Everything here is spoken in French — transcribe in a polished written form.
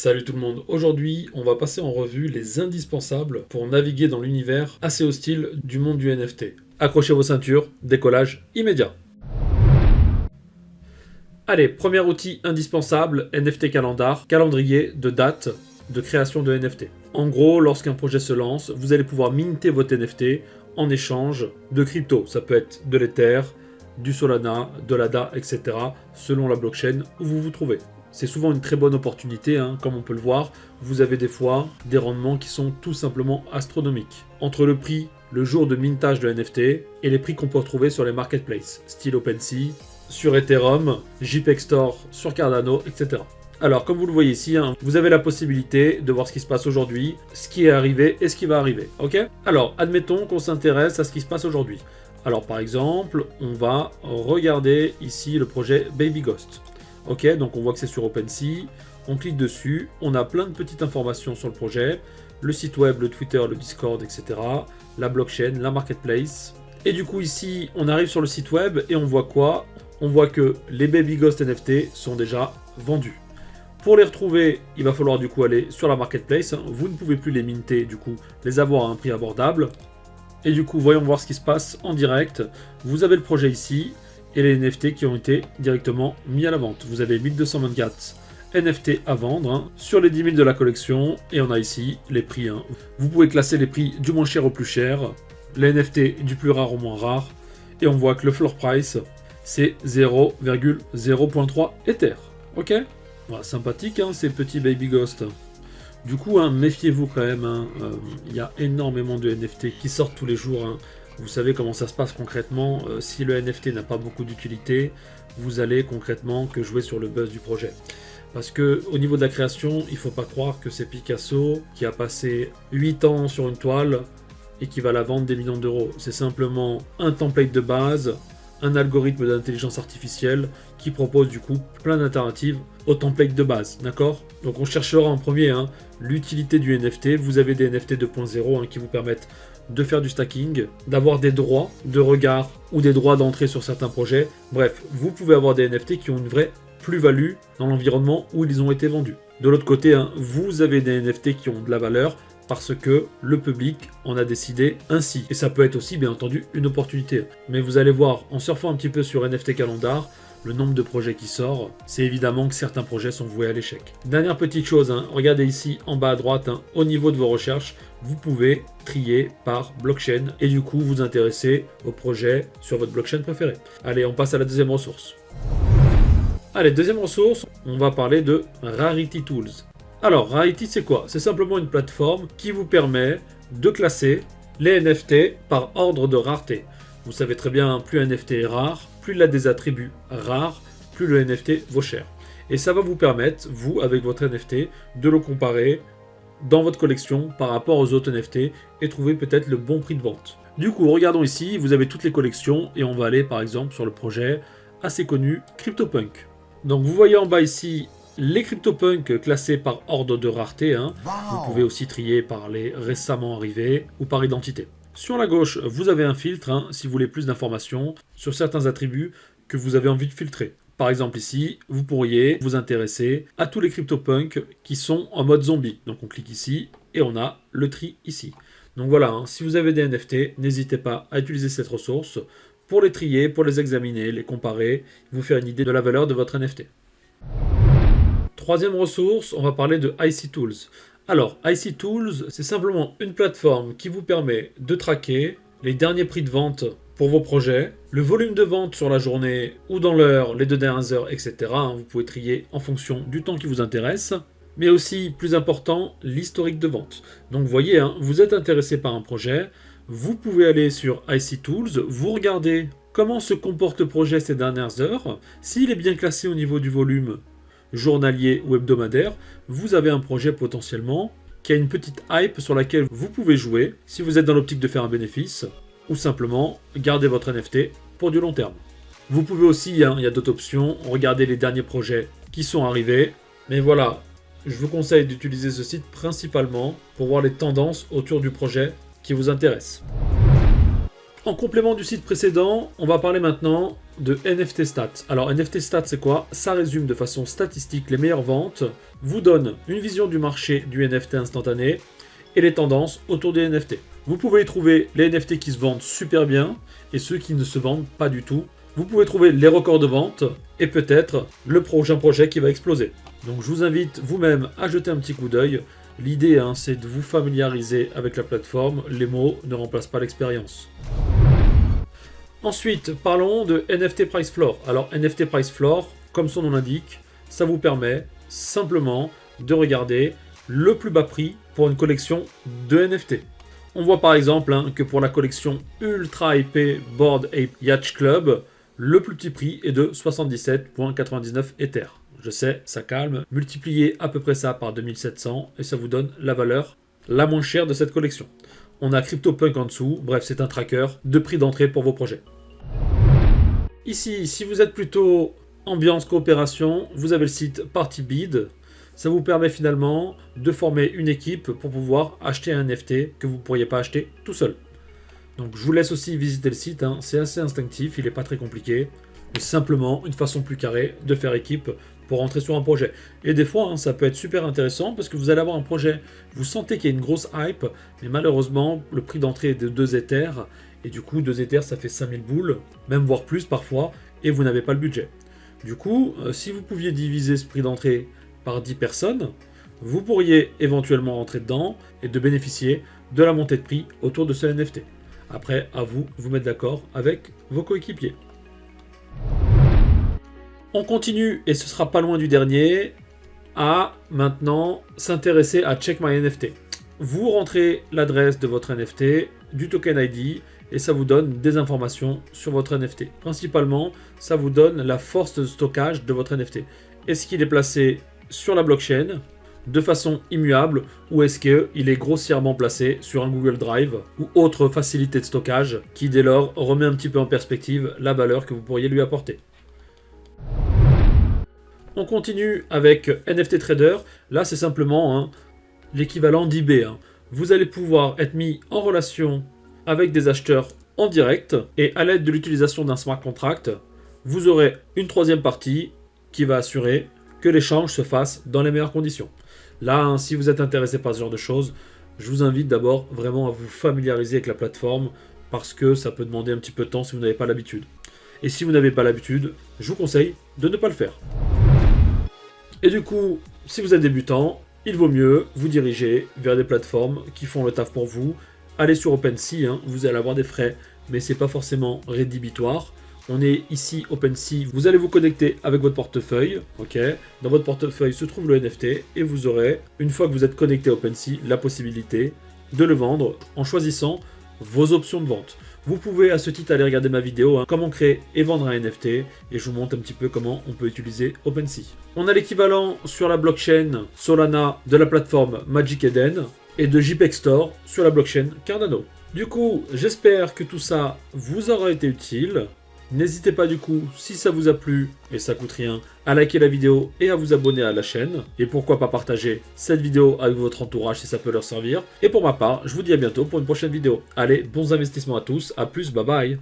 Salut tout le monde, aujourd'hui on va passer en revue les indispensables pour naviguer dans l'univers assez hostile du monde du NFT. Accrochez vos ceintures, décollage immédiat. Allez, premier outil indispensable, NFT Calendar, calendrier de date de création de NFT. En gros, lorsqu'un projet se lance, vous allez pouvoir minter votre NFT en échange de crypto. Ça peut être de l'Ether, du Solana, de l'ADA, etc. selon la blockchain où vous vous trouvez. C'est souvent une très bonne opportunité, comme on peut le voir. Vous avez des fois des rendements qui sont tout simplement astronomiques. Entre le prix, le jour de mintage de NFT, et les prix qu'on peut retrouver sur les marketplaces, style OpenSea, sur Ethereum, JPEG Store, sur Cardano, etc. Alors, comme vous le voyez ici, vous avez la possibilité de voir ce qui se passe aujourd'hui, ce qui est arrivé et ce qui va arriver. Ok ? Alors, admettons qu'on s'intéresse à ce qui se passe aujourd'hui. Alors, par exemple, on va regarder ici le projet Baby Ghost. Ok, donc on voit que c'est sur OpenSea, on clique dessus, on a plein de petites informations sur le projet, le site web, le Twitter, le Discord, etc., la blockchain, la marketplace. Et du coup ici, on arrive sur le site web et on voit quoi ? On voit que les Baby Ghost NFT sont déjà vendus. Pour les retrouver, il va falloir du coup aller sur la marketplace, vous ne pouvez plus les minter, du coup les avoir à un prix abordable. Et du coup, voyons voir ce qui se passe en direct. Vous avez le projet ici, et les NFT qui ont été directement mis à la vente. Vous avez 1224 NFT à vendre sur les 10 000 de la collection, et on a ici les prix. Vous pouvez classer les prix du moins cher au plus cher, les NFT du plus rare au moins rare, et on voit que le floor price, c'est 0,0.3 Ether. Ok ? Voilà, sympathique ces petits Baby Ghost. Du coup, méfiez-vous quand même, y a énormément de NFT qui sortent tous les jours. Vous savez comment ça se passe concrètement, si le NFT n'a pas beaucoup d'utilité, vous allez concrètement que jouer sur le buzz du projet. Parce que au niveau de la création, il ne faut pas croire que c'est Picasso qui a passé 8 ans sur une toile et qui va la vendre des millions d'euros. C'est simplement un template de base, un algorithme d'intelligence artificielle qui propose du coup plein d'alternatives au template de base, d'accord ? Donc on cherchera en premier l'utilité du NFT. Vous avez des NFT 2.0 qui vous permettent de faire du stacking, d'avoir des droits de regard ou des droits d'entrée sur certains projets. Bref, vous pouvez avoir des NFT qui ont une vraie plus-value dans l'environnement où ils ont été vendus. De l'autre côté, vous avez des NFT qui ont de la valeur parce que le public en a décidé ainsi. Et ça peut être aussi, bien entendu, une opportunité. Mais vous allez voir, en surfant un petit peu sur NFT Calendar, le nombre de projets qui sort, c'est évidemment que certains projets sont voués à l'échec. Dernière petite chose, regardez ici en bas à droite, au niveau de vos recherches, vous pouvez trier par blockchain et du coup vous intéresser au projet sur votre blockchain préférée. Allez, on passe à la deuxième ressource. Allez, deuxième ressource, on va parler de Rarity Tools. Alors, Rarity, c'est quoi ? C'est simplement une plateforme qui vous permet de classer les NFT par ordre de rareté. Vous savez très bien, plus un NFT est rare, plus il a des attributs rares, plus le NFT vaut cher. Et ça va vous permettre, vous, avec votre NFT, de le comparer dans votre collection par rapport aux autres NFT et trouver peut-être le bon prix de vente. Du coup, regardons ici, vous avez toutes les collections et on va aller par exemple sur le projet assez connu CryptoPunk. Donc vous voyez en bas ici les CryptoPunk classés par ordre de rareté. Vous pouvez aussi trier par les récemment arrivés ou par identité. Sur la gauche, vous avez un filtre si vous voulez plus d'informations sur certains attributs que vous avez envie de filtrer. Par exemple ici, vous pourriez vous intéresser à tous les CryptoPunk qui sont en mode zombie. Donc on clique ici et on a le tri ici. Donc voilà, si vous avez des NFT, n'hésitez pas à utiliser cette ressource pour les trier, pour les examiner, les comparer, vous faire une idée de la valeur de votre NFT. Troisième ressource, on va parler de IC Tools. Alors, IC Tools, c'est simplement une plateforme qui vous permet de traquer les derniers prix de vente pour vos projets, le volume de vente sur la journée ou dans l'heure, les 2 dernières heures, etc. Vous pouvez trier en fonction du temps qui vous intéresse, mais aussi, plus important, l'historique de vente. Donc, vous voyez, vous êtes intéressé par un projet, vous pouvez aller sur IC Tools, vous regardez comment se comporte le projet ces dernières heures, s'il est bien classé au niveau du volume journalier ou hebdomadaire, vous avez un projet potentiellement qui a une petite hype sur laquelle vous pouvez jouer si vous êtes dans l'optique de faire un bénéfice ou simplement garder votre NFT pour du long terme. Vous pouvez aussi, il y a d'autres options, regarder les derniers projets qui sont arrivés, mais voilà, je vous conseille d'utiliser ce site principalement pour voir les tendances autour du projet qui vous intéresse. En complément du site précédent, on va parler maintenant de NFT Stats. Alors NFT Stats c'est quoi? Ça résume de façon statistique les meilleures ventes, vous donne une vision du marché du NFT instantané et les tendances autour des NFT. Vous pouvez y trouver les NFT qui se vendent super bien et ceux qui ne se vendent pas du tout. Vous pouvez trouver les records de vente et peut-être le prochain projet qui va exploser. Donc je vous invite vous-même à jeter un petit coup d'œil. L'idée c'est de vous familiariser avec la plateforme, les mots ne remplacent pas l'expérience. Ensuite, parlons de NFT Price Floor. Alors NFT Price Floor, comme son nom l'indique, ça vous permet simplement de regarder le plus bas prix pour une collection de NFT. On voit par exemple que pour la collection Ultra IP Bored Ape Yacht Club, le plus petit prix est de 77,99 Ether. Je sais, ça calme. Multipliez à peu près ça par 2700 et ça vous donne la valeur la moins chère de cette collection. On a CryptoPunk en dessous, bref c'est un tracker de prix d'entrée pour vos projets. Ici, si vous êtes plutôt ambiance coopération, vous avez le site PartyBid. Ça vous permet finalement de former une équipe pour pouvoir acheter un NFT que vous ne pourriez pas acheter tout seul. Donc je vous laisse aussi visiter le site, c'est assez instinctif, il n'est pas très compliqué. C'est simplement une façon plus carrée de faire équipe pour rentrer sur un projet. Et des fois, ça peut être super intéressant parce que vous allez avoir un projet, vous sentez qu'il y a une grosse hype, mais malheureusement, le prix d'entrée est de 2 Ethers, et du coup, 2 Ethers, ça fait 5000 boules, même voire plus parfois, et vous n'avez pas le budget. Du coup, si vous pouviez diviser ce prix d'entrée par 10 personnes, vous pourriez éventuellement rentrer dedans et de bénéficier de la montée de prix autour de ce NFT. Après, à vous de vous mettre d'accord avec vos coéquipiers. On continue, et ce sera pas loin du dernier, à maintenant s'intéresser à Check My NFT. Vous rentrez l'adresse de votre NFT, du token ID, et ça vous donne des informations sur votre NFT. Principalement, ça vous donne la force de stockage de votre NFT. Est-ce qu'il est placé sur la blockchain de façon immuable ou est-ce qu'il est grossièrement placé sur un Google Drive ou autre facilité de stockage qui dès lors remet un petit peu en perspective la valeur que vous pourriez lui apporter. On continue avec NFT Trader. Là, c'est simplement l'équivalent d'eBay. Vous allez pouvoir être mis en relation avec des acheteurs en direct et à l'aide de l'utilisation d'un smart contract, vous aurez une troisième partie qui va assurer que l'échange se fasse dans les meilleures conditions. Là, si vous êtes intéressé par ce genre de choses, je vous invite d'abord vraiment à vous familiariser avec la plateforme parce que ça peut demander un petit peu de temps si vous n'avez pas l'habitude. Et si vous n'avez pas l'habitude, je vous conseille de ne pas le faire. Et du coup, si vous êtes débutant, il vaut mieux vous diriger vers des plateformes qui font le taf pour vous. Allez sur OpenSea, vous allez avoir des frais, mais c'est pas forcément rédhibitoire. On est ici OpenSea, vous allez vous connecter avec votre portefeuille, ok. Dans votre portefeuille se trouve le NFT et vous aurez, une fois que vous êtes connecté à OpenSea, la possibilité de le vendre en choisissant vos options de vente. Vous pouvez à ce titre aller regarder ma vidéo, comment créer et vendre un NFT, et je vous montre un petit peu comment on peut utiliser OpenSea. On a l'équivalent sur la blockchain Solana de la plateforme Magic Eden et de JPEG Store sur la blockchain Cardano. Du coup, j'espère que tout ça vous aura été utile. N'hésitez pas du coup, si ça vous a plu, et ça coûte rien, à liker la vidéo et à vous abonner à la chaîne. Et pourquoi pas partager cette vidéo avec votre entourage si ça peut leur servir. Et pour ma part, je vous dis à bientôt pour une prochaine vidéo. Allez, bons investissements à tous, à plus, bye bye.